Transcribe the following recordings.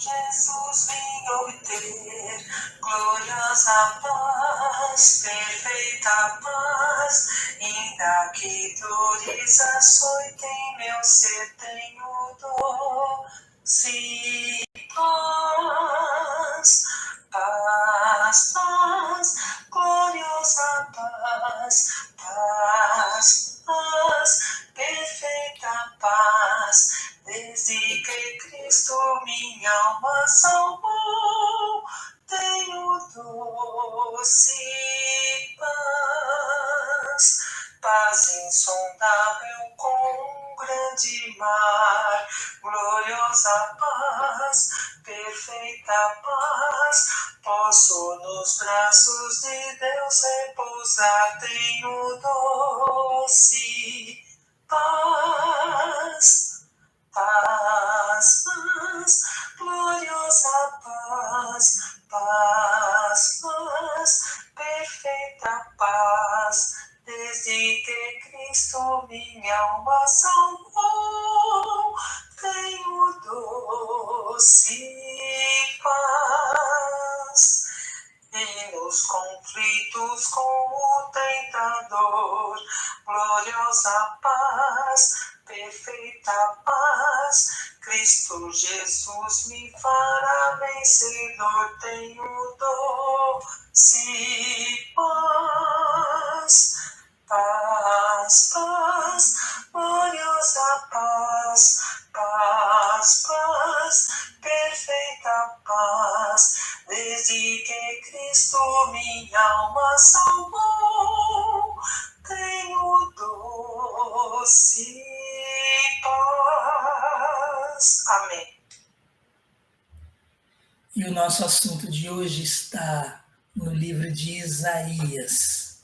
Jesus vim obter gloriosa paz, perfeita paz, ainda que dores açoitem meu ser, tenho doce paz, paz, paz, gloriosa paz, paz, paz, perfeita paz, desde que Cristo minha alma salvou, tenho doce paz, paz insondável com um grande mar, gloriosa paz, perfeita paz, posso nos braços de Deus repousar, tenho doce paz. Paz, paz, gloriosa paz, paz, paz, perfeita paz, desde que Cristo minha alma salvou, tenho doce paz. E nos conflitos com o tentador, gloriosa paz, perfeita paz, Cristo Jesus me fará vencedor, tenho doce paz, paz, paz, gloriosa paz, paz, paz, perfeita paz, desde que Cristo minha alma salvou, tenho doce paz. Amém. E o nosso assunto de hoje está no livro de Isaías.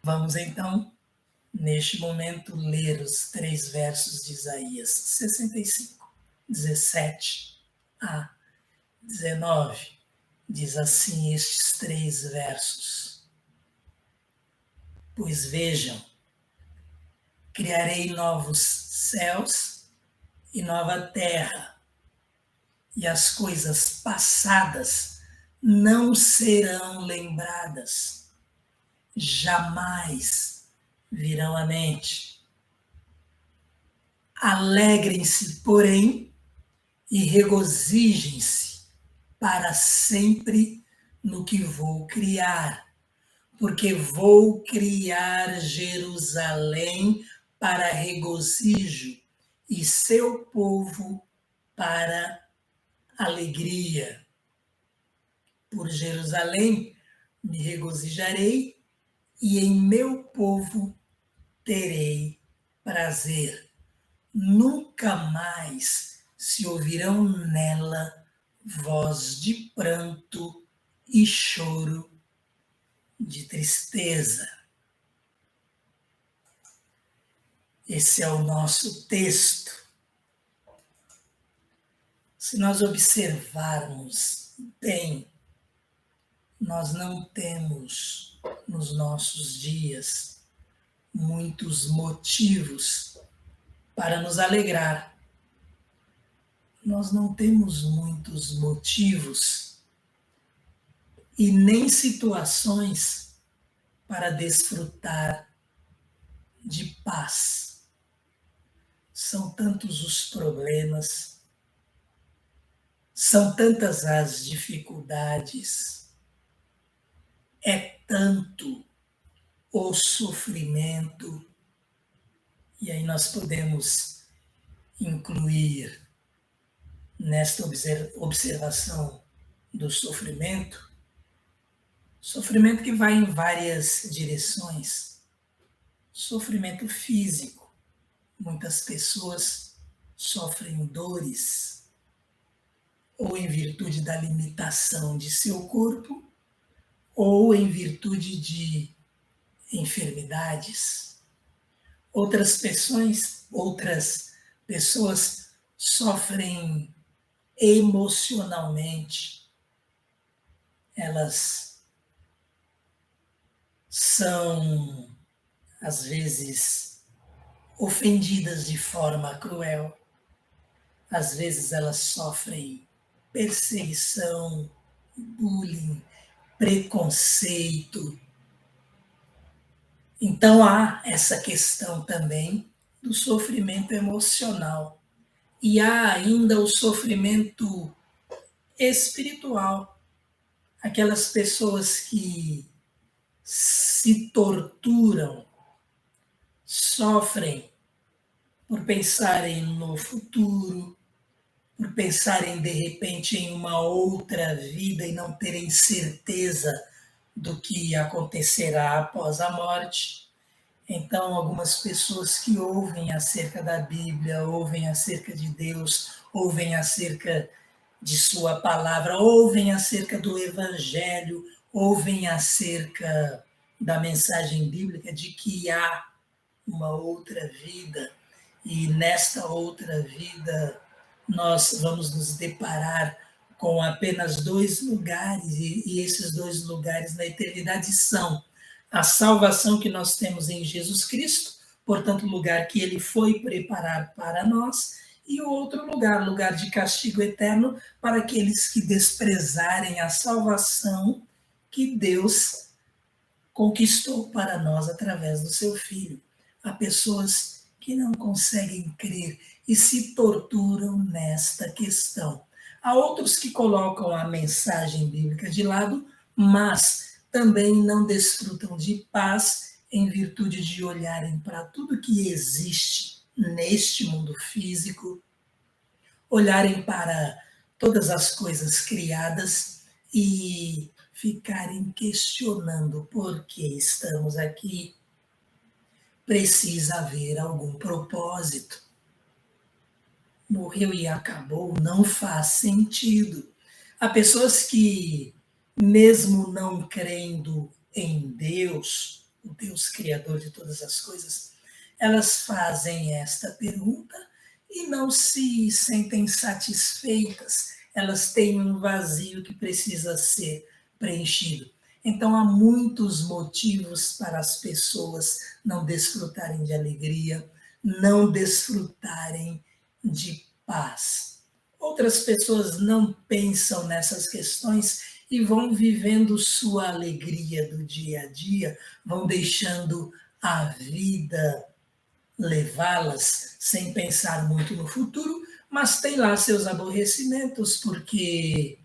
Vamos então, neste momento, ler os 3 versos de Isaías 65, 17 a 19. Diz assim estes 3 versos: Pois vejam, criarei novos céus e nova terra, e as coisas passadas não serão lembradas, jamais virão à mente. Alegrem-se, porém, e regozijem-se para sempre no que vou criar, porque vou criar Jerusalém para regozijo e seu povo para alegria. Por Jerusalém me regozijarei e em meu povo terei prazer. Nunca mais se ouvirão nela voz de pranto e choro de tristeza. Esse é o nosso texto. Se nós observarmos bem, nós não temos nos nossos dias muitos motivos para nos alegrar. Nós não temos muitos motivos e nem situações para desfrutar de paz. São tantos os problemas, são tantas as dificuldades, é tanto o sofrimento, e aí nós podemos incluir nesta observação do sofrimento que vai em várias direções. Sofrimento físico. Muitas pessoas sofrem dores, ou em virtude da limitação de seu corpo, ou em virtude de enfermidades. Outras pessoas sofrem emocionalmente. Elas são, às vezes, ofendidas de forma cruel. às vezes elas sofrem perseguição, bullying, preconceito. Então há essa questão também do sofrimento emocional. E há ainda o sofrimento espiritual. Aquelas pessoas que se torturam, sofrem por pensarem no futuro, por pensarem de repente em uma outra vida e não terem certeza do que acontecerá após a morte. Então, algumas pessoas que ouvem acerca da Bíblia, ouvem acerca de Deus, ouvem acerca de Sua palavra, ouvem acerca do Evangelho, ouvem acerca da mensagem bíblica de que há uma outra vida e nesta outra vida nós vamos nos deparar com apenas dois lugares, e esses dois lugares na eternidade são a salvação que nós temos em Jesus Cristo, portanto, o lugar que ele foi preparar para nós, e o outro lugar, lugar de castigo eterno, para aqueles que desprezarem a salvação que Deus conquistou para nós através do seu Filho. Há pessoas que não conseguem crer e se torturam nesta questão. Há outros que colocam a mensagem bíblica de lado, mas também não desfrutam de paz em virtude de olharem para tudo que existe neste mundo físico, olharem para todas as coisas criadas e ficarem questionando por que estamos aqui. Precisa haver algum propósito. Morreu e acabou, não faz sentido. Há pessoas que, mesmo não crendo em Deus, o Deus criador de todas as coisas, elas fazem esta pergunta e não se sentem satisfeitas. Elas têm um vazio que precisa ser preenchido. Então, há muitos motivos para as pessoas não desfrutarem de alegria, não desfrutarem de paz. Outras pessoas não pensam nessas questões e vão vivendo sua alegria do dia a dia, vão deixando a vida levá-las sem pensar muito no futuro, mas tem lá seus aborrecimentos, porque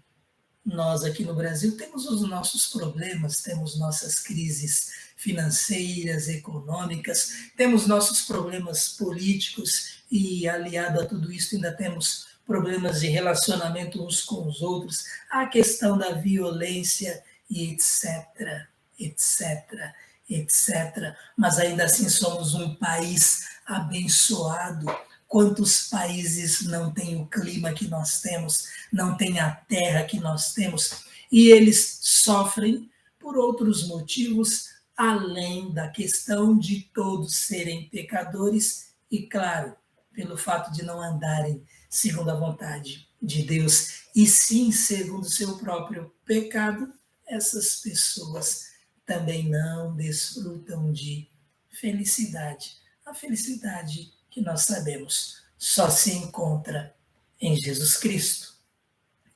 nós aqui no Brasil temos os nossos problemas, temos nossas crises financeiras, econômicas, temos nossos problemas políticos e, aliado a tudo isso, ainda temos problemas de relacionamento uns com os outros, a questão da violência e etc, etc, etc. Mas ainda assim somos um país abençoado. Quantos países não têm o clima que nós temos, não têm a terra que nós temos, e eles sofrem por outros motivos, além da questão de todos serem pecadores e, claro, pelo fato de não andarem segundo a vontade de Deus, e sim segundo o seu próprio pecado, essas pessoas também não desfrutam de felicidade. A felicidade que nós sabemos só se encontra em Jesus Cristo.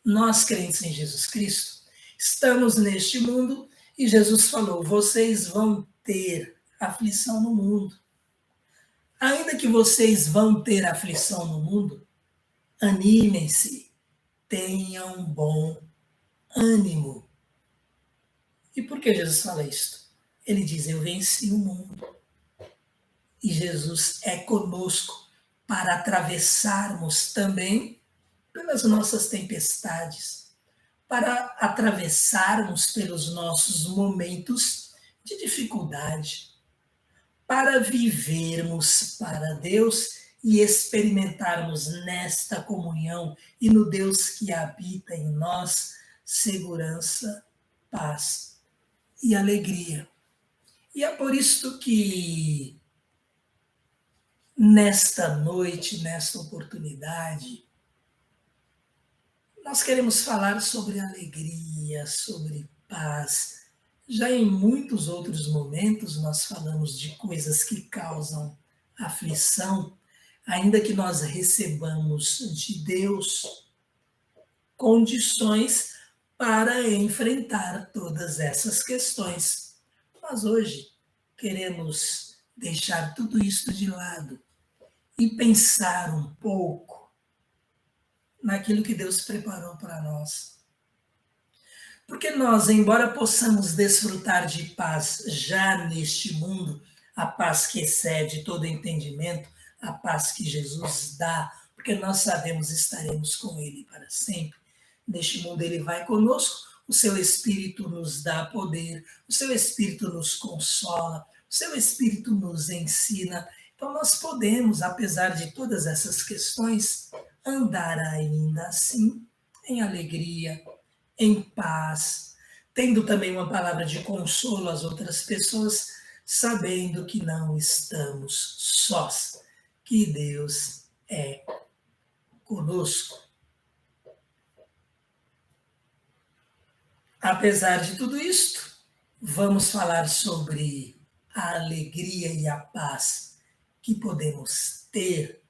Nós, crentes em Jesus Cristo, estamos neste mundo e Jesus falou: vocês vão ter aflição no mundo. Ainda que vocês vão ter aflição no mundo, animem-se, tenham bom ânimo. E por que Jesus fala isso? Ele diz: eu venci o mundo. E Jesus é conosco para atravessarmos também pelas nossas tempestades, para atravessarmos pelos nossos momentos de dificuldade, para vivermos para Deus e experimentarmos nesta comunhão e no Deus que habita em nós segurança, paz e alegria. E é por isso que nesta noite, nesta oportunidade, nós queremos falar sobre alegria, sobre paz. Já em muitos outros momentos nós falamos de coisas que causam aflição, ainda que nós recebamos de Deus condições para enfrentar todas essas questões. Mas hoje queremos deixar tudo isso de lado e pensar um pouco naquilo que Deus preparou para nós. Porque nós, embora possamos desfrutar de paz já neste mundo, a paz que excede todo entendimento, a paz que Jesus dá, porque nós sabemos estaremos com Ele para sempre. Neste mundo Ele vai conosco, o seu Espírito nos dá poder, o seu Espírito nos consola, o seu Espírito nos ensina. Então nós podemos, apesar de todas essas questões, andar ainda assim em alegria, em paz, tendo também uma palavra de consolo às outras pessoas, sabendo que não estamos sós, que Deus é conosco. Apesar de tudo isto, vamos falar sobre a alegria e a paz que podemos ter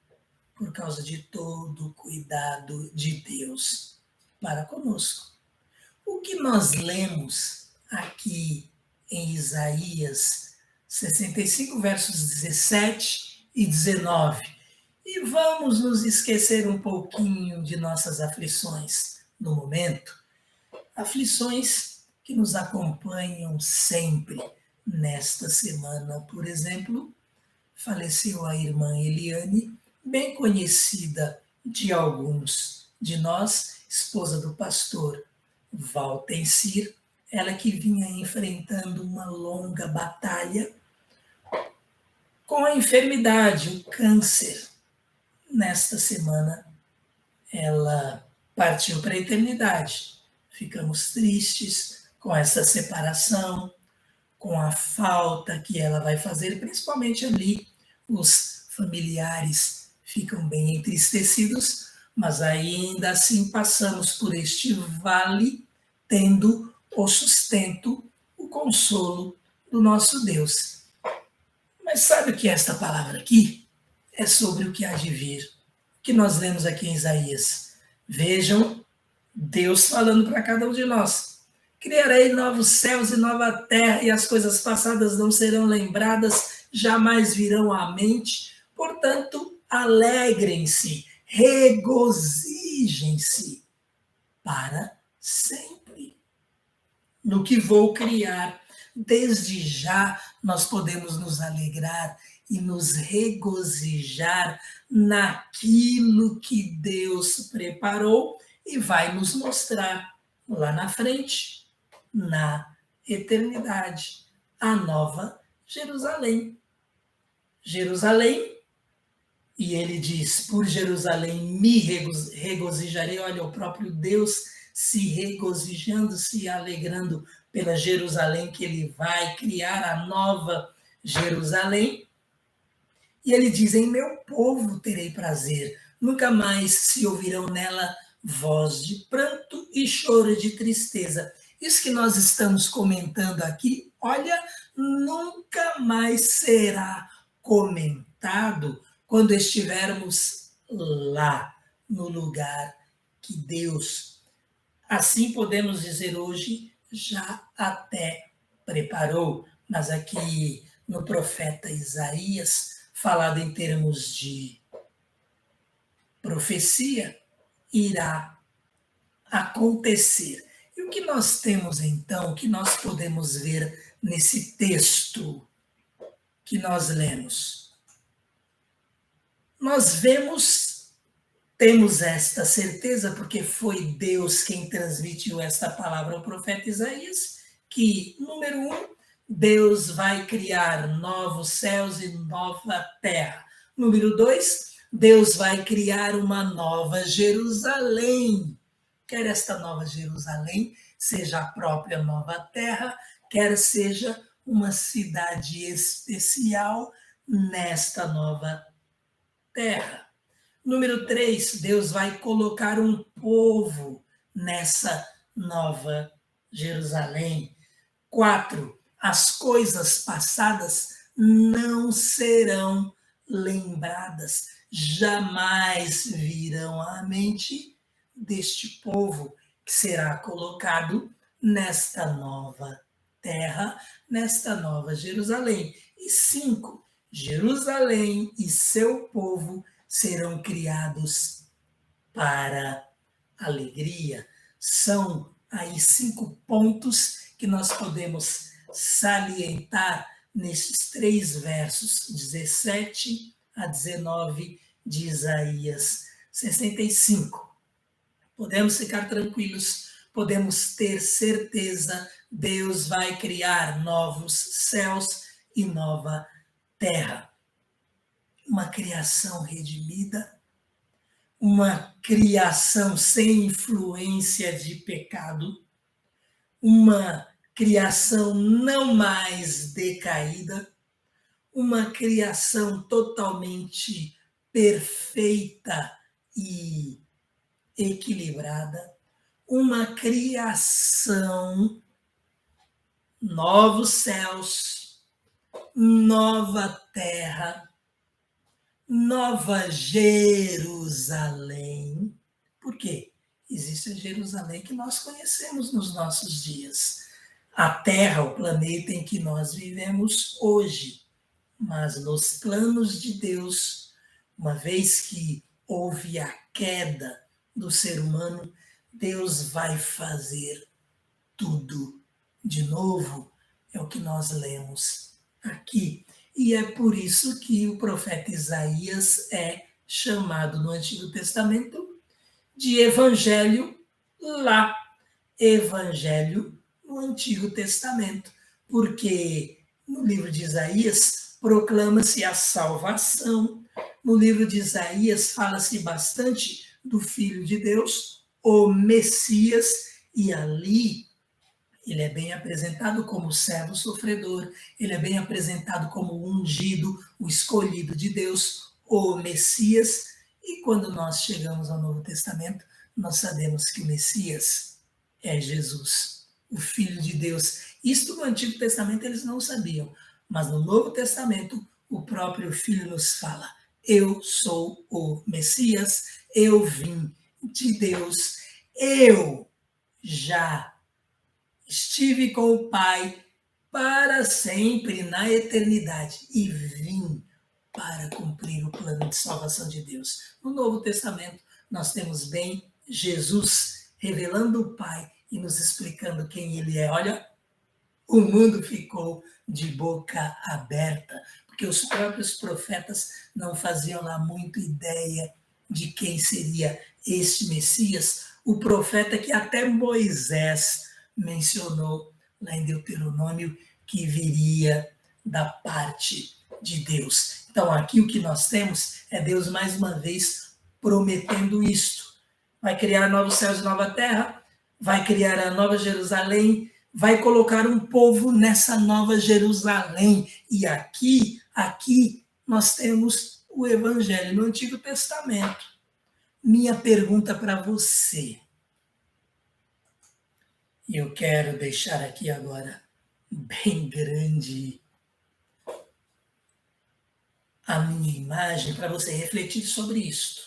por causa de todo o cuidado de Deus para conosco. O que nós lemos aqui em Isaías 65, versos 17 e 19, e vamos nos esquecer um pouquinho de nossas aflições no momento, aflições que nos acompanham sempre. Nesta semana, por exemplo, faleceu a irmã Eliane, bem conhecida de alguns de nós, esposa do pastor Valtencir, ela que vinha enfrentando uma longa batalha com a enfermidade, o câncer. Nesta semana, ela partiu para a eternidade. Ficamos tristes com essa separação, com a falta que ela vai fazer, principalmente ali, os familiares ficam bem entristecidos, mas ainda assim passamos por este vale, tendo o sustento, o consolo do nosso Deus. Mas sabe o que é esta palavra aqui? É sobre o que há de vir, que nós lemos aqui em Isaías. Vejam Deus falando para cada um de nós. Criarei novos céus e nova terra, e as coisas passadas não serão lembradas, jamais virão à mente. Portanto, alegrem-se, regozijem-se para sempre no que vou criar. Desde já nós podemos nos alegrar e nos regozijar naquilo que Deus preparou e vai nos mostrar lá na frente, na eternidade, a nova Jerusalém. Jerusalém, e ele diz, por Jerusalém me regozijarei. Olha, o próprio Deus se regozijando, se alegrando pela Jerusalém que ele vai criar, a nova Jerusalém. E ele diz, em meu povo terei prazer, nunca mais se ouvirão nela voz de pranto e choro de tristeza. Isso que nós estamos comentando aqui, olha, nunca mais será comentado quando estivermos lá, no lugar que Deus, assim podemos dizer hoje, já até preparou. Mas aqui no profeta Isaías, falado em termos de profecia, irá acontecer. E o que nós temos então, o que nós podemos ver nesse texto que nós lemos? Nós temos esta certeza, porque foi Deus quem transmitiu esta palavra ao profeta Isaías, que, número 1, Deus vai criar novos céus e nova terra. Número 2, Deus vai criar uma nova Jerusalém. Quer esta nova Jerusalém seja a própria nova terra, quer seja uma cidade especial nesta nova terra. Número 3, Deus vai colocar um povo nessa nova Jerusalém. 4, as coisas passadas não serão lembradas, jamais virão à mente deste povo que será colocado nesta nova terra, nesta nova Jerusalém. E 5, Jerusalém e seu povo serão criados para alegria. São aí 5 pontos que nós podemos salientar nesses 3 versos, 17 a 19 de Isaías 65. Podemos ficar tranquilos, podemos ter certeza, Deus vai criar novos céus e nova terra. Uma criação redimida, uma criação sem influência de pecado, uma criação não mais decaída, uma criação totalmente perfeita e equilibrada, uma criação, novos céus, nova terra, nova Jerusalém. Por quê? Existe a Jerusalém que nós conhecemos nos nossos dias. A Terra, o planeta em que nós vivemos hoje. Mas nos planos de Deus, uma vez que houve a queda do ser humano, Deus vai fazer tudo de novo. É o que nós lemos aqui. E é por isso que o profeta Isaías é chamado no Antigo Testamento de Evangelho lá. Evangelho no Antigo Testamento. Porque no livro de Isaías proclama-se a salvação. No livro de Isaías fala-se bastante do Filho de Deus, o Messias, e ali ele é bem apresentado como servo sofredor, ele é bem apresentado como o ungido, o escolhido de Deus, o Messias. E quando nós chegamos ao Novo Testamento, nós sabemos que o Messias é Jesus, o Filho de Deus. Isto no Antigo Testamento eles não sabiam, mas no Novo Testamento o próprio Filho nos fala: eu sou o Messias, eu vim de Deus, eu já estive com o Pai para sempre na eternidade e vim para cumprir o plano de salvação de Deus. No Novo Testamento, nós temos bem Jesus revelando o Pai e nos explicando quem ele é. Olha, o mundo ficou de boca aberta, porque os próprios profetas não faziam lá muito ideia de quem seria este Messias, o profeta que até Moisés mencionou lá em Deuteronômio que viria da parte de Deus. Então aqui o que nós temos é Deus mais uma vez prometendo isto. Vai criar novos céus e nova terra, vai criar a nova Jerusalém, vai colocar um povo nessa nova Jerusalém. E aqui nós temos o Evangelho no Antigo Testamento. Minha pergunta para você, e eu quero deixar aqui agora bem grande a minha imagem para você refletir sobre isto.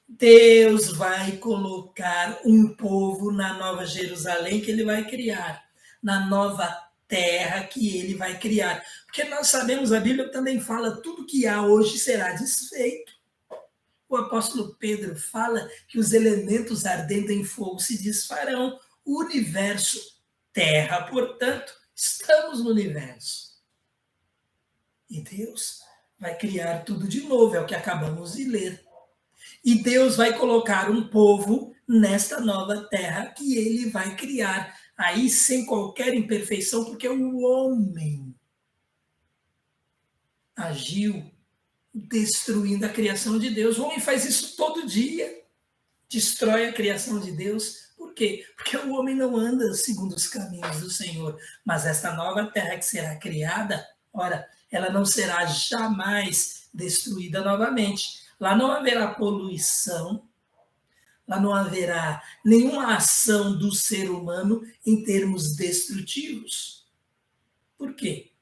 Deus vai colocar um povo na nova Jerusalém que ele vai criar, na nova terra que ele vai criar. Porque nós sabemos, a Bíblia também fala, tudo que há hoje será desfeito. O apóstolo Pedro fala que os elementos ardendo em fogo se desfarão. O universo, terra, portanto, estamos no universo. E Deus vai criar tudo de novo, é o que acabamos de ler. E Deus vai colocar um povo nesta nova terra que ele vai criar, aí sem qualquer imperfeição, porque o homem agiu destruindo a criação de Deus. O homem faz isso todo dia, destrói a criação de Deus. Por quê? Porque o homem não anda segundo os caminhos do Senhor. Mas esta nova terra que será criada, ora, ela não será jamais destruída novamente. Lá não haverá poluição, lá não haverá nenhuma ação do ser humano em termos destrutivos. Por quê?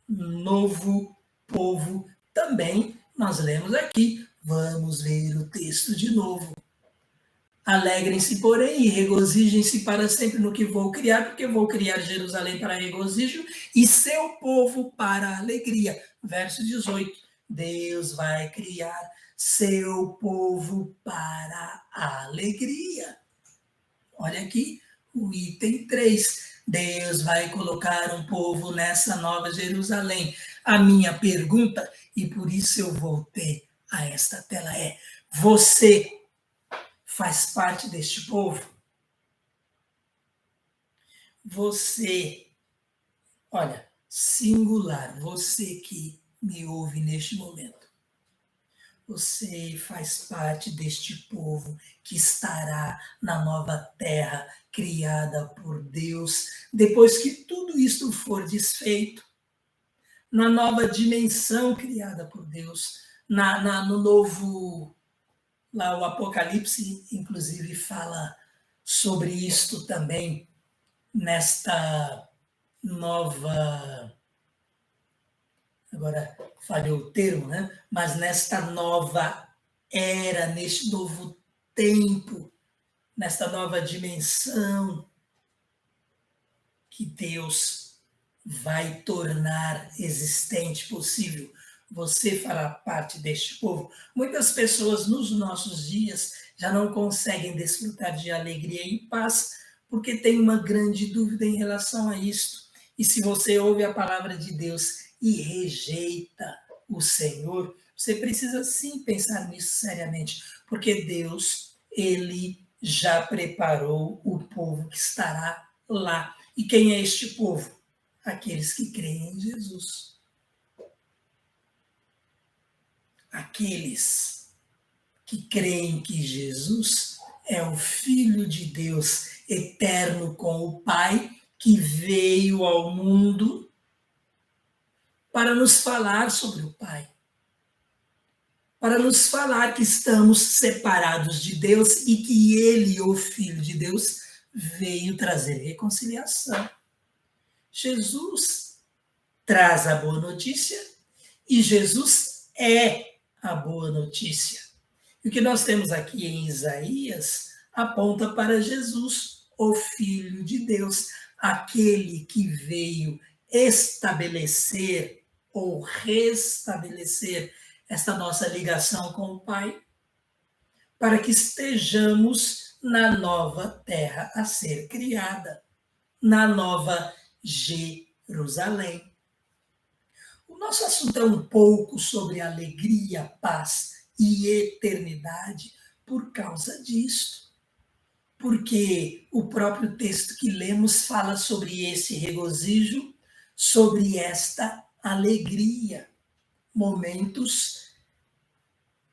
Novo povo também, nós lemos aqui, Vamos ver o texto de novo. Alegrem-se, porém, e regozijem-se para sempre no que vou criar, porque vou criar Jerusalém para regozijo e seu povo para alegria. Verso 18. Deus vai criar seu povo para alegria. Olha aqui o item 3. Deus vai colocar um povo nessa nova Jerusalém. A minha pergunta, e por isso eu voltei a esta tela, é: você faz parte deste povo? Você, olha, singular, você que me ouve neste momento, você faz parte deste povo que estará na nova terra criada por Deus, depois que tudo isto for desfeito, na nova dimensão criada por Deus, no novo. Lá o Apocalipse, inclusive, fala sobre isto também, nesta nova. Agora falhou o termo, né? Mas nesta nova era, neste novo tempo, nesta nova dimensão que Deus vai tornar existente, possível. Você fará parte deste povo. Muitas pessoas nos nossos dias já não conseguem desfrutar de alegria e paz porque tem uma grande dúvida em relação a isto. E se você ouve a palavra de Deus e rejeita o Senhor, você precisa sim pensar nisso seriamente, porque Deus, ele já preparou o povo que estará lá. E quem é este povo? Aqueles que creem em Jesus. Aqueles que creem que Jesus é o Filho de Deus eterno com o Pai, que veio ao mundo para nos falar sobre o Pai, para nos falar que estamos separados de Deus e que Ele, o Filho de Deus, veio trazer reconciliação. Jesus traz a boa notícia e Jesus é a boa notícia. E o que nós temos aqui em Isaías aponta para Jesus, o Filho de Deus, aquele que veio estabelecer ou restabelecer esta nossa ligação com o Pai, para que estejamos na nova terra a ser criada, na nova Jerusalém. O nosso assunto é um pouco sobre alegria, paz e eternidade por causa disto. Porque o próprio texto que lemos fala sobre esse regozijo, sobre esta alegria. Momentos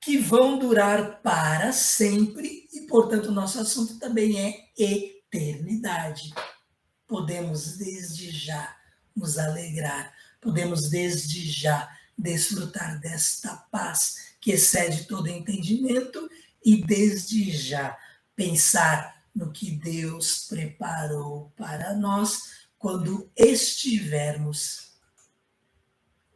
que vão durar para sempre e, portanto, o nosso assunto também é eternidade. Podemos desde já nos alegrar, podemos desde já desfrutar desta paz que excede todo entendimento e desde já pensar no que Deus preparou para nós quando estivermos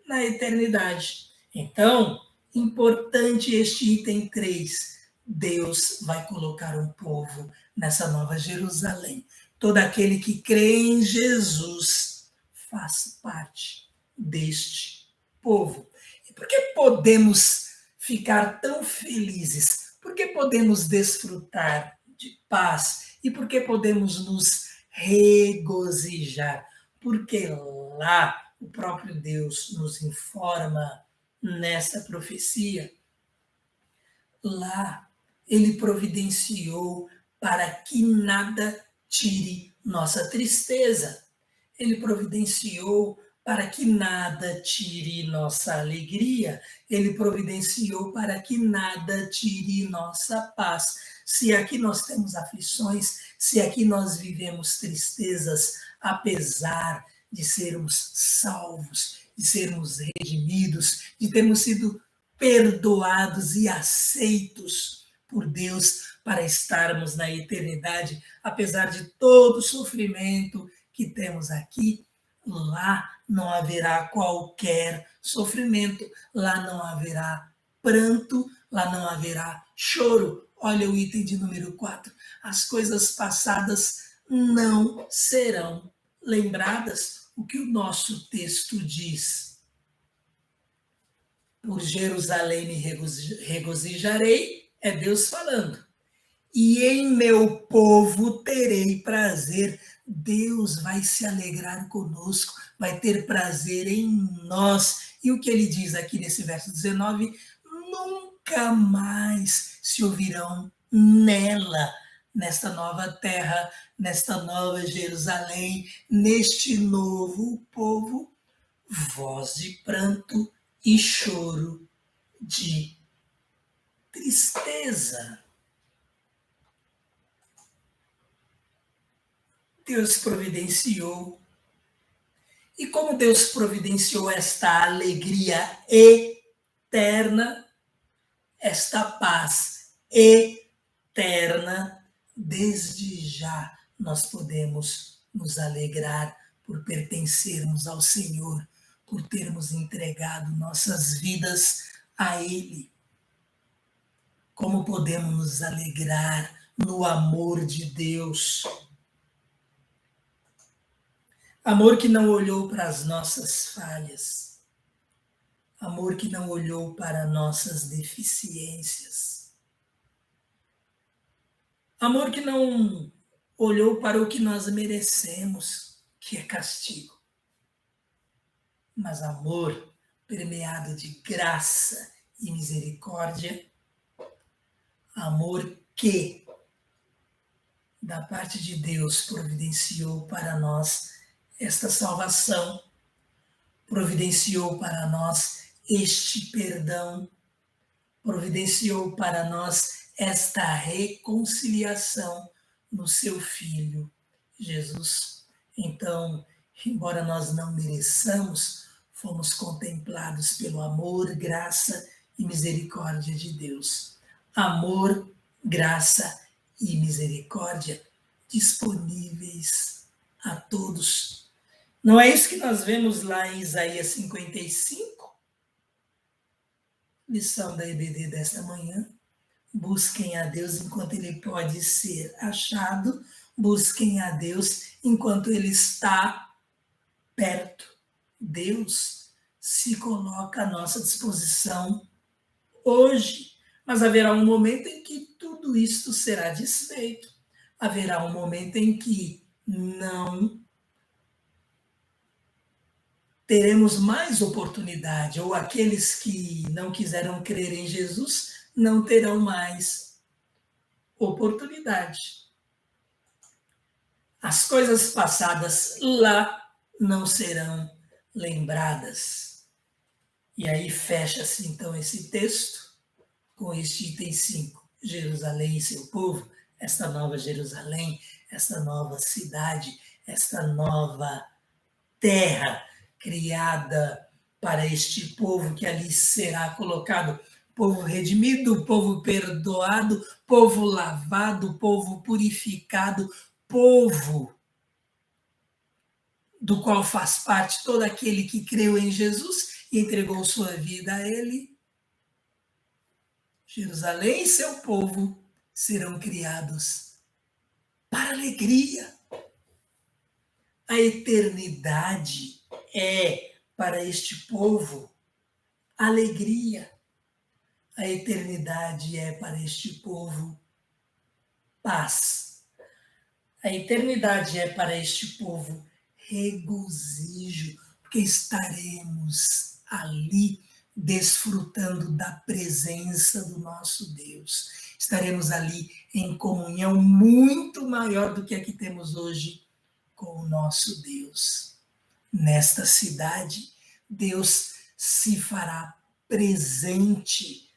na eternidade. Então, importante este item 3. Deus vai colocar um povo nessa nova Jerusalém. Todo aquele que crê em Jesus faz parte deste povo. E por que podemos ficar tão felizes? Por que podemos desfrutar de paz? E por que podemos nos regozijar? Porque lá o próprio Deus nos informa nessa profecia. Lá ele providenciou para que nada tire nossa tristeza. Ele providenciou para que nada tire nossa alegria. Ele providenciou para que nada tire nossa paz. Se aqui nós temos aflições, se aqui nós vivemos tristezas, apesar de sermos salvos, de sermos redimidos, de termos sido perdoados e aceitos por Deus para estarmos na eternidade, apesar de todo o sofrimento que temos aqui, lá não haverá qualquer sofrimento, lá não haverá pranto, lá não haverá choro. Olha o item de número 4. As coisas passadas não serão lembradas. O que o nosso texto diz? Por Jerusalém me regozijarei, é Deus falando. E em meu povo terei prazer. Deus vai se alegrar conosco, vai ter prazer em nós. E o que ele diz aqui nesse verso 19? Nunca mais se ouvirão nela, nesta nova terra, nesta nova Jerusalém, neste novo povo, voz de pranto e choro de tristeza. Deus providenciou. E como Deus providenciou esta alegria eterna, esta paz eterna, desde já nós podemos nos alegrar por pertencermos ao Senhor, por termos entregado nossas vidas a Ele. Como podemos nos alegrar no amor de Deus? Amor que não olhou para as nossas falhas. Amor que não olhou para nossas deficiências. Amor que não olhou para o que nós merecemos, que é castigo. Mas amor permeado de graça e misericórdia. Amor que, da parte de Deus, providenciou para nós esta salvação, providenciou para nós este perdão, providenciou para nós esta reconciliação no seu Filho, Jesus. Então, embora nós não mereçamos, fomos contemplados pelo amor, graça e misericórdia de Deus. Amor, graça e misericórdia disponíveis a todos. Não é isso que nós vemos lá em Isaías 55? Lição da EBD desta manhã. Busquem a Deus enquanto Ele pode ser achado. Busquem a Deus enquanto Ele está perto. Deus se coloca à nossa disposição hoje. Mas haverá um momento em que tudo isto será desfeito. Haverá um momento em que não teremos mais oportunidade, ou aqueles que não quiseram crer em Jesus não terão mais oportunidade. As coisas passadas lá não serão lembradas. E aí fecha-se então esse texto com este item 5. Jerusalém e seu povo, esta nova Jerusalém, esta nova cidade, esta nova terra criada para este povo que ali será colocado, povo redimido, povo perdoado, povo lavado, povo purificado, povo do qual faz parte todo aquele que creu em Jesus e entregou sua vida a Ele. Jerusalém e seu povo serão criados para alegria. A eternidade é para este povo alegria. A eternidade é para este povo paz. A eternidade é para este povo regozijo, porque estaremos ali desfrutando da presença do nosso Deus. Estaremos ali em comunhão muito maior do que a que temos hoje com o nosso Deus. Nesta cidade, Deus se fará presente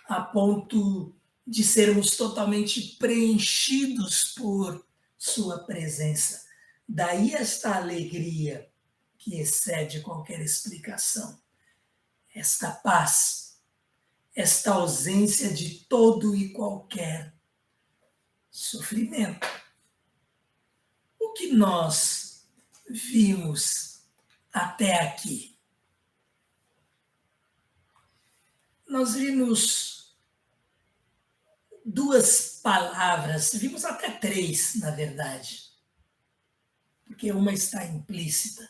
a ponto de sermos totalmente preenchidos por sua presença. Daí esta alegria que excede qualquer explicação. Esta paz, esta ausência de todo e qualquer sofrimento. O que nós vimos até aqui? nós vimos duas palavras, vimos até três, na verdade, porque uma está implícita,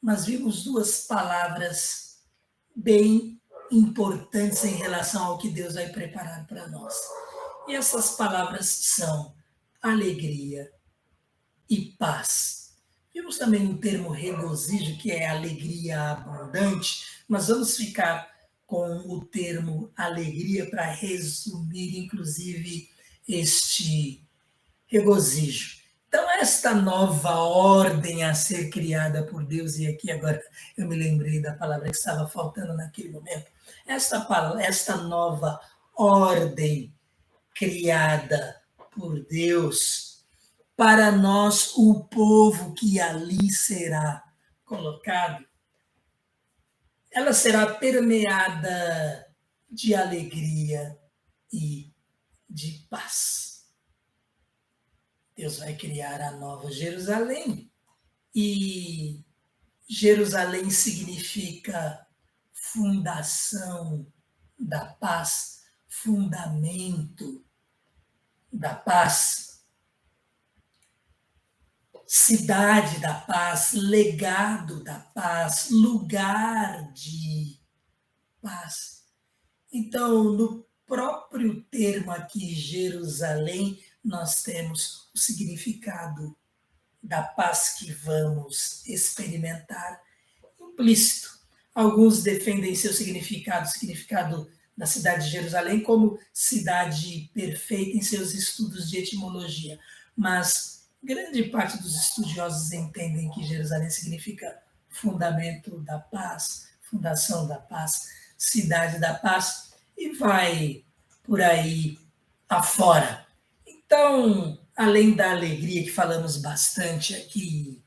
mas vimos duas palavras bem importantes em relação ao que Deus vai preparar para nós. E essas palavras são alegria e paz. Vimos também um termo regozijo, que é alegria abundante, mas vamos ficar com o termo alegria para resumir, inclusive, este regozijo. Então, esta nova ordem a ser criada por Deus, e aqui agora eu me lembrei da palavra que estava faltando naquele momento, esta nova ordem criada por Deus para nós, o povo que ali será colocado, ela será permeada de alegria e de paz. Deus vai criar a nova Jerusalém. E Jerusalém significa fundação da paz, fundamento da paz, cidade da paz, legado da paz, lugar de paz. Então, no próprio termo aqui, Jerusalém, nós temos o significado da paz que vamos experimentar implícito. Alguns defendem seu significado, o significado da cidade de Jerusalém, como cidade perfeita em seus estudos de etimologia. Mas grande parte dos estudiosos entendem que Jerusalém significa fundamento da paz, fundação da paz, cidade da paz, e vai por aí afora. Então, além da alegria que falamos bastante aqui,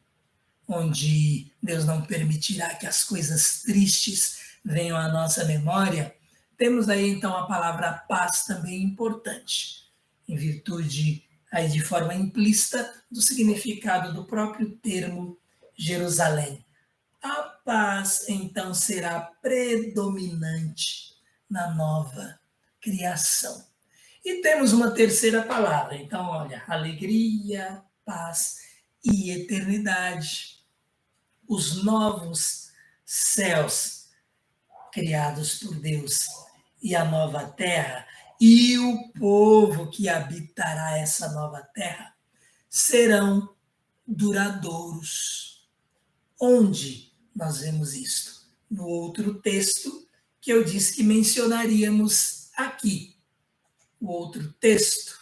onde Deus não permitirá que as coisas tristes venham à nossa memória, temos aí então a palavra paz também importante, em virtude aí de forma implícita do significado do próprio termo Jerusalém. A paz então será predominante na nova criação. E temos uma terceira palavra, então olha, alegria, paz e eternidade. Os novos céus criados por Deus e a nova terra e o povo que habitará essa nova terra serão duradouros. Onde nós vemos isto? No outro texto que eu disse que mencionaríamos aqui. O outro texto,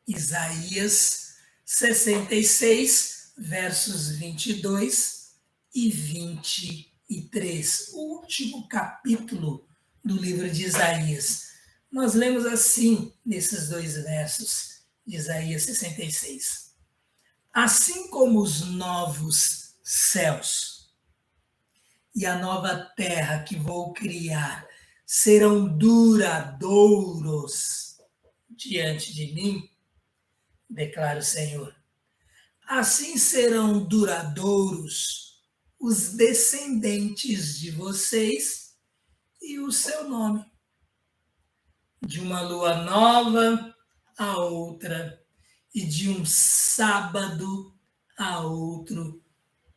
Isaías 66, versos 22 e 23, o último capítulo do livro de Isaías. Nós lemos assim, nesses dois versos de Isaías 66. Assim como os novos céus e a nova terra que vou criar serão duradouros diante de mim, declara o Senhor, assim serão duradouros os descendentes de vocês e o seu nome. De uma lua nova a outra, e de um sábado a outro,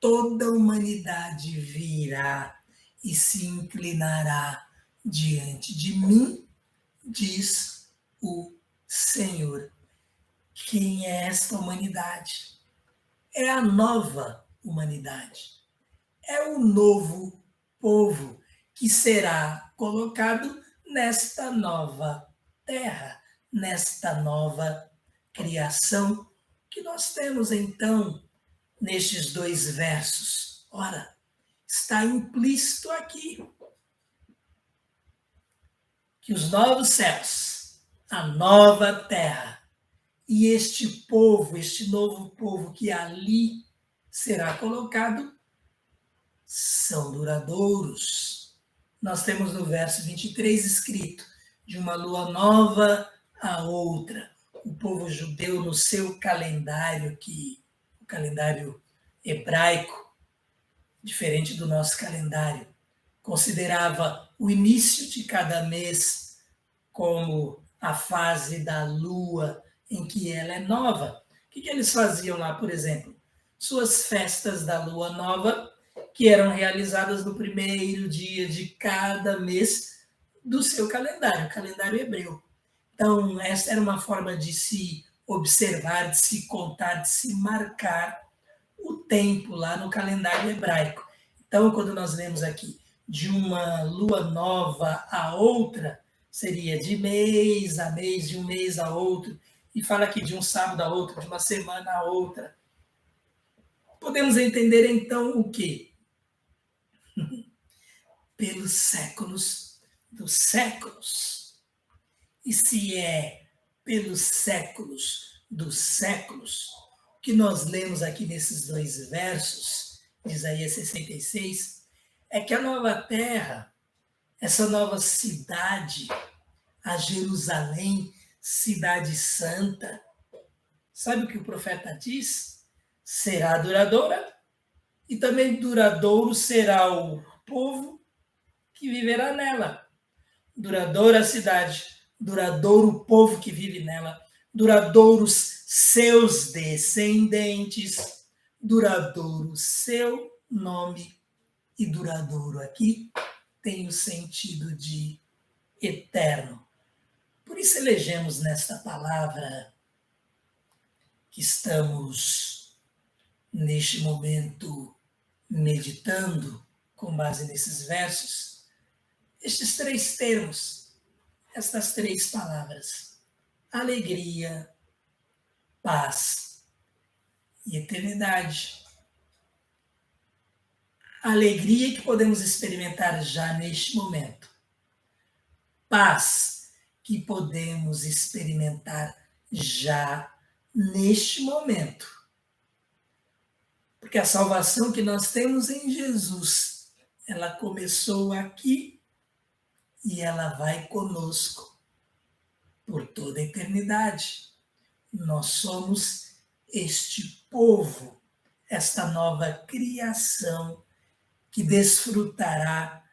toda a humanidade virá e se inclinará diante de mim, diz o Senhor. Quem é esta humanidade? É a nova humanidade. É o novo povo que será colocado nesta nova terra, nesta nova criação que nós temos então nestes dois versos. Ora, está implícito aqui que os novos céus, a nova terra e este povo, este novo povo que ali será colocado, são duradouros. Nós temos no verso 23 escrito, de uma lua nova a outra. O povo judeu, no seu calendário, o calendário hebraico, diferente do nosso calendário. Considerava o início de cada mês como a fase da lua em que ela é nova. O que eles faziam lá, por exemplo? Suas festas da lua nova, que eram realizadas no primeiro dia de cada mês do seu calendário, o calendário hebreu. Então, essa era uma forma de se observar, de se contar, de se marcar o tempo lá no calendário hebraico. Então, quando nós lemos aqui de uma lua nova a outra, seria de mês a mês, de um mês a outro, e fala aqui de um sábado a outro, de uma semana a outra. Podemos entender então o quê? Pelos séculos dos séculos. E se é pelos séculos dos séculos, que nós lemos aqui nesses dois versos, de Isaías 66, é que a nova terra, essa nova cidade, a Jerusalém, cidade santa, sabe o que o profeta diz? Será duradoura, e também duradouro será o povo que viverá nela. Duradoura a cidade, duradouro o povo que vive nela, duradouros seus descendentes, duradouro seu nome, e duradouro aqui tem o sentido de eterno. Por isso elegemos nesta palavra que estamos neste momento meditando com base nesses versos, estes três termos, estas três palavras: alegria, paz e eternidade. Alegria que podemos experimentar já neste momento. Paz que podemos experimentar já neste momento. Porque a salvação que nós temos em Jesus, ela começou aqui e ela vai conosco por toda a eternidade. Nós somos este povo, esta nova criação que desfrutará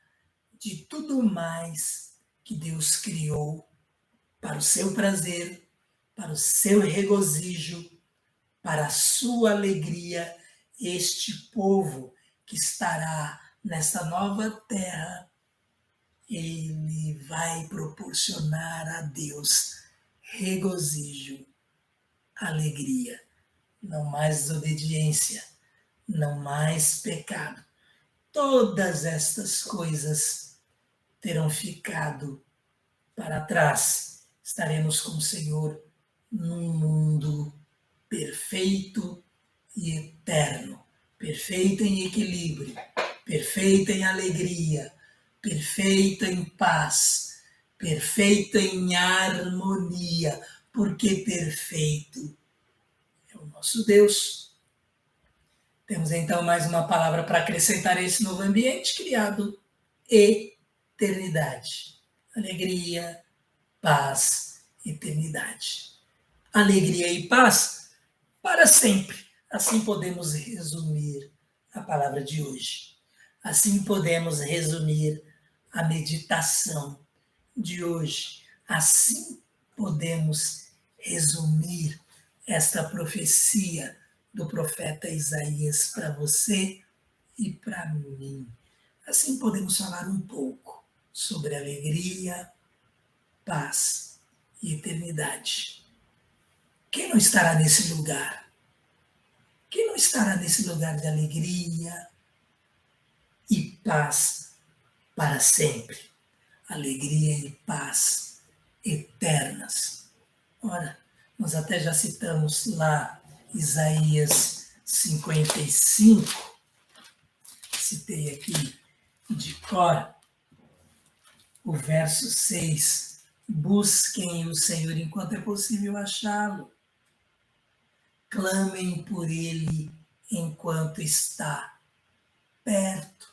de tudo mais que Deus criou para o seu prazer, para o seu regozijo, para a sua alegria. Este povo que estará nessa nova terra, ele vai proporcionar a Deus regozijo, alegria, não mais desobediência, não mais pecado. Todas estas coisas terão ficado para trás. Estaremos com o Senhor num mundo perfeito e eterno, perfeito em equilíbrio, perfeito em alegria, perfeito em paz, perfeito em harmonia, porque perfeito é o nosso Deus. Temos então mais uma palavra para acrescentar a esse novo ambiente criado: eternidade. Alegria, paz, eternidade. Alegria e paz para sempre. Assim podemos resumir a palavra de hoje. Assim podemos resumir a meditação de hoje. Assim podemos resumir esta profecia do profeta Isaías para você e para mim. Assim podemos falar um pouco sobre alegria, paz e eternidade. Quem não estará nesse lugar? Quem não estará nesse lugar de alegria e paz para sempre? Alegria e paz eternas. Ora, nós até já citamos lá Isaías 55, citei aqui de cor, o verso 6. Busquem o Senhor enquanto é possível achá-lo. Clamem por ele enquanto está perto.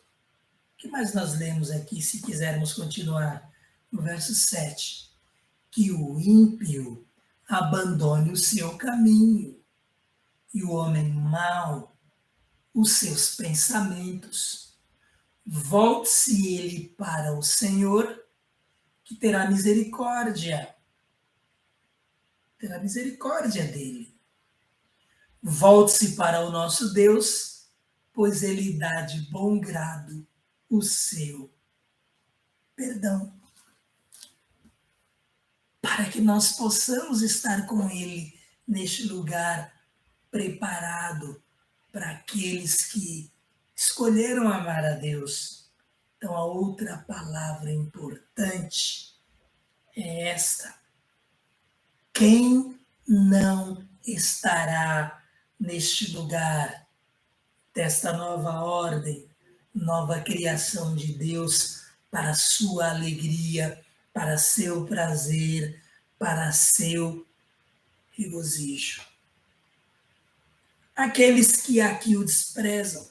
O que mais nós lemos aqui, se quisermos continuar? No verso 7. Que o ímpio abandone o seu caminho e o homem mau os seus pensamentos. Volte-se ele para o Senhor, que terá misericórdia dele. Volte-se para o nosso Deus, pois ele dá de bom grado o seu perdão, para que nós possamos estar com ele neste lugar preparado para aqueles que escolheram amar a Deus. Então, a outra palavra importante é esta: quem não estará neste lugar desta nova ordem, nova criação de Deus para sua alegria, para seu prazer, para seu regozijo? Aqueles que aqui o desprezam,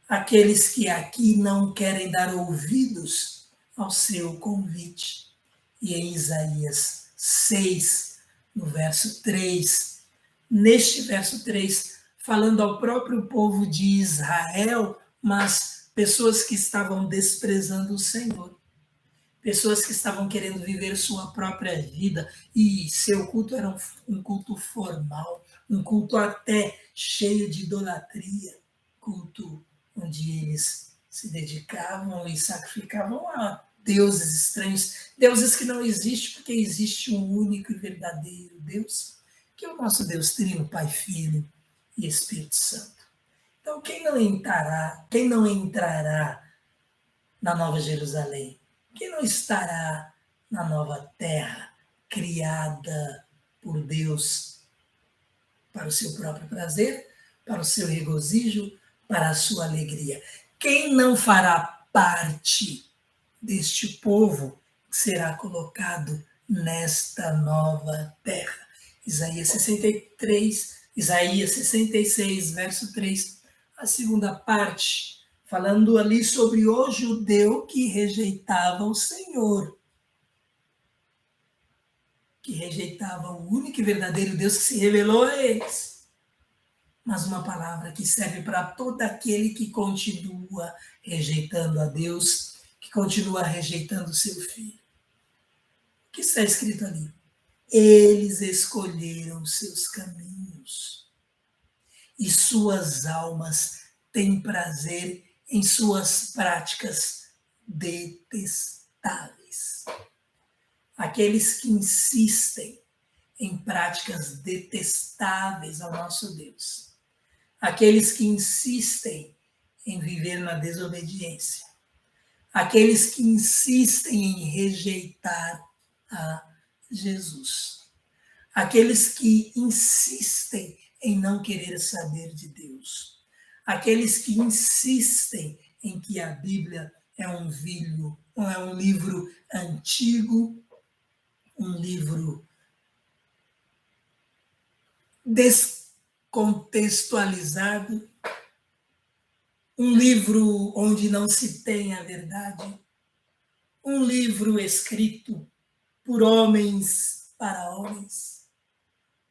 aqueles que aqui não querem dar ouvidos ao seu convite. E em Isaías 6, no verso 3, neste verso 3, falando ao próprio povo de Israel, mas pessoas que estavam desprezando o Senhor, pessoas que estavam querendo viver sua própria vida, e seu culto era um culto formal, um culto até cheio de idolatria, culto onde eles se dedicavam e sacrificavam a deuses estranhos, deuses que não existem, porque existe um único e verdadeiro Deus, que é o nosso Deus Trino, Pai, Filho e Espírito Santo. Então, quem não entrará na Nova Jerusalém? Quem não estará na nova terra, criada por Deus para o seu próprio prazer, para o seu regozijo, para a sua alegria? Quem não fará parte deste povo que será colocado nesta nova terra? Isaías 63, Isaías 66, verso 3, a segunda parte, falando ali sobre o judeu que rejeitava o Senhor, que rejeitava o único e verdadeiro Deus que se revelou a eles. Mas uma palavra que serve para todo aquele que continua rejeitando a Deus, que continua rejeitando o seu filho. O que está escrito ali? Eles escolheram seus caminhos e suas almas têm prazer em suas práticas detestáveis. Aqueles que insistem em práticas detestáveis ao nosso Deus, aqueles que insistem em viver na desobediência, aqueles que insistem em rejeitar a Jesus, aqueles que insistem em não querer saber de Deus, aqueles que insistem em que a Bíblia é um livro antigo, um livro descontextualizado, um livro onde não se tem a verdade, um livro escrito por homens para homens,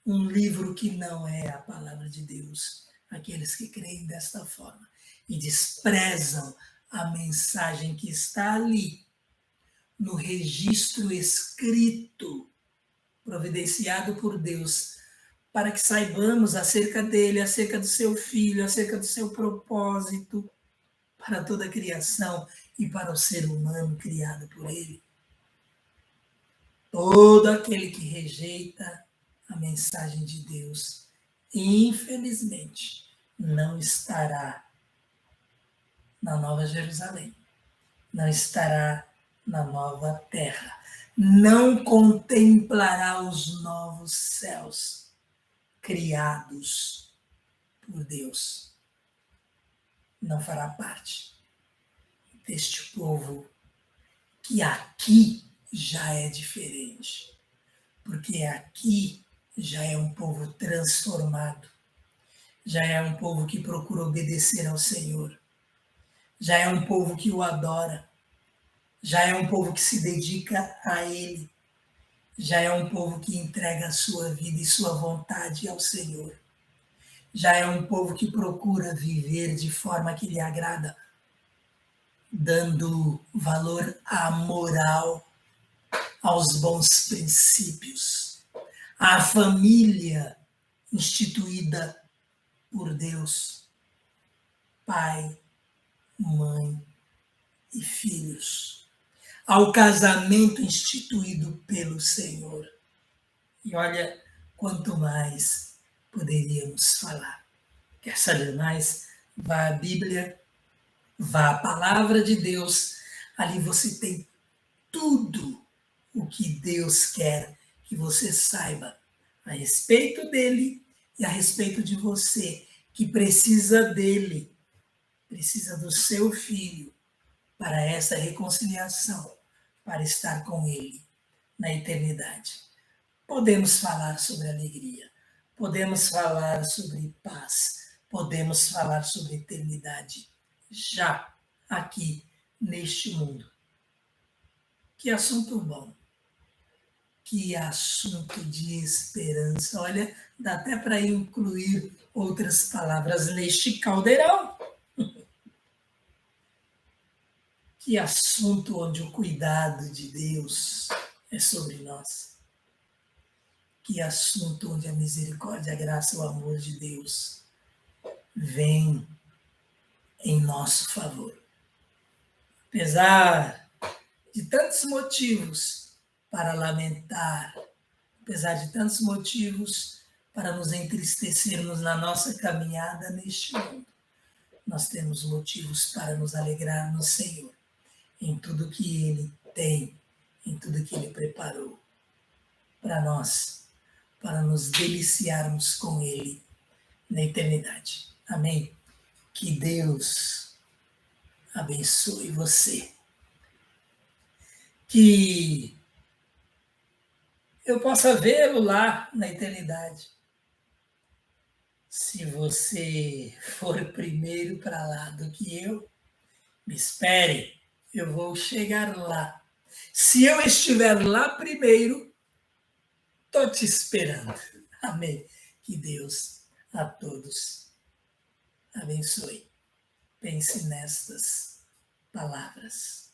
um livro que não é a palavra de Deus. Aqueles que creem desta forma e desprezam a mensagem que está ali, no registro escrito, providenciado por Deus, para que saibamos acerca dele, acerca do seu filho, acerca do seu propósito para toda a criação e para o ser humano criado por ele. Todo aquele que rejeita a mensagem de Deus, infelizmente, não estará na Nova Jerusalém, não estará na nova terra, não contemplará os novos céus criados por Deus. Não fará parte deste povo que aqui já é diferente, porque aqui já é um povo transformado, já é um povo que procura obedecer ao Senhor, já é um povo que o adora, já é um povo que se dedica a Ele, já é um povo que entrega a sua vida e sua vontade ao Senhor, já é um povo que procura viver de forma que lhe agrada, dando valor à moral, aos bons princípios, à família instituída por Deus, pai, mãe e filhos, ao casamento instituído pelo Senhor. E olha, quanto mais poderíamos falar. Quer saber mais? Vá à Bíblia, vá à palavra de Deus, ali você tem tudo o que Deus quer que você saiba a respeito dele e a respeito de você, que precisa dele, precisa do seu filho para essa reconciliação, para estar com ele na eternidade. Podemos falar sobre alegria, podemos falar sobre paz, podemos falar sobre eternidade já aqui neste mundo. Que assunto bom, que assunto de esperança. Olha, dá até para incluir outras palavras neste caldeirão. Que assunto onde o cuidado de Deus é sobre nós. Que assunto onde a misericórdia, a graça, o amor de Deus vem em nosso favor. Apesar de tantos motivos para lamentar, apesar de tantos motivos para nos entristecermos na nossa caminhada neste mundo, nós temos motivos para nos alegrar no Senhor, em tudo que Ele tem, em tudo que Ele preparou para nós, para nos deliciarmos com Ele na eternidade. Amém? Que Deus abençoe você. Que eu possa vê-lo lá na eternidade. Se você for primeiro para lá do que eu, me espere, eu vou chegar lá. Se eu estiver lá primeiro, estou te esperando. Amém. Que Deus a todos abençoe. Pense nestas palavras.